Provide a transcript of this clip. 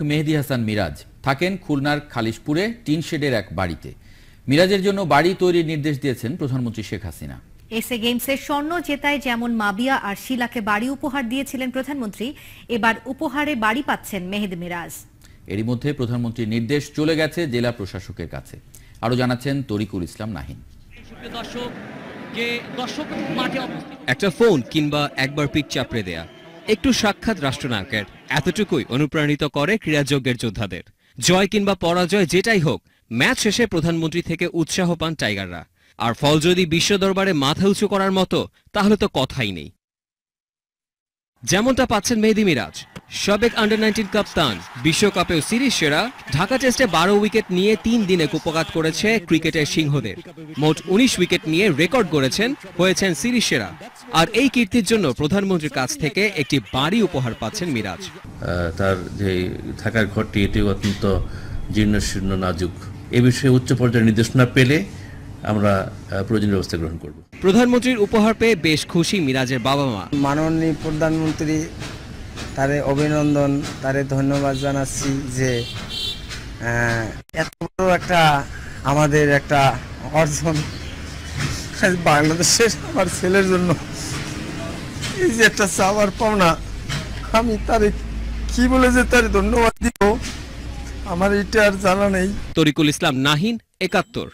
মেহেদী হাসান মিরাজ থাকেন খুলনার খালিশপুরে টিন শেডের এক বাড়িতে। মিরাজের জন্য বাড়ি তৈরির নির্দেশ দিয়েছেন প্রধানমন্ত্রী শেখ হাসিনা। এসএ গেমসের স্বর্ণ জেতায় যেমন মাবিয়া আর শিলাকে বাড়ি উপহার দিয়েছিলেন প্রধানমন্ত্রী, এবার উপহারে বাড়ি পাচ্ছেন মেহেদী মিরাজ। এরই মধ্যে প্রধানমন্ত্রীর নির্দেশ চলে গেছে জেলা প্রশাসকের কাছে। আরো জানাচ্ছেন তরিকুল ইসলাম নাহিন। একটা ফোন কিংবা একবার পিক চাপড়ে দেয়া, একটু সাক্ষাৎ রাষ্ট্রনায়কের, এতটুকুই অনুপ্রাণিত করে ক্রীড়াযজ্ঞের যোদ্ধাদের। জয় কিংবা পরাজয় যেটাই হোক, ম্যাচ শেষে প্রধানমন্ত্রী থেকে উৎসাহ পান টাইগাররা। আর ফল যদি বিশ্ব দরবারে মাথা উঁচু করার মতো, তাহলে তো কথাই নেই। যেমনটা পাচ্ছেন মেহেদী মিরাজ, সাবেক আন্ডার-19 কাপ্তান, বিশ্বকাপেও সিরিজ সেরা, ঢাকা টেস্টে 12 উইকেট নিয়ে 3 দিনে কুপঘাত করেছে ক্রিকেটের সিংহদের। মোট 19 উইকেট নিয়ে রেকর্ড গড়েছেন, হয়েছেন সিরিজ সেরা। আর এই কীর্তির জন্য প্রধানমন্ত্রীর কাছ থেকে একটি বাড়ি উপহার পাচ্ছেন মিরাজ। তার যে থাকার ঘরটি এটি অত্যন্ত জীর্ণশীর্ণ, নাজুক। এ বিষয়ে উচ্চ পর্যায়ের নির্দেশনা পেলে আমরা প্রয়োজনীয় ব্যবস্থা গ্রহণ করব। প্রধানমন্ত্রীর উপহার পেয়ে বেশ খুশি মিরাজের বাবা মা। মাননীয় প্রধানমন্ত্রী, তারে অভিনন্দন, তারে ধন্যবাদ জানাচ্ছি যে এত বড় একটা আমাদের একটা অর্জন বাংলাদেশের আমার ছেলের জন্য, এই যে একটা চাওয়ার পাওনা, আমি তারে কি বলে যে তারে ধন্যবাদ দিব, আমার এটা আর জানা নেই। তরিকুল ইসলাম নাহিন, ৭১।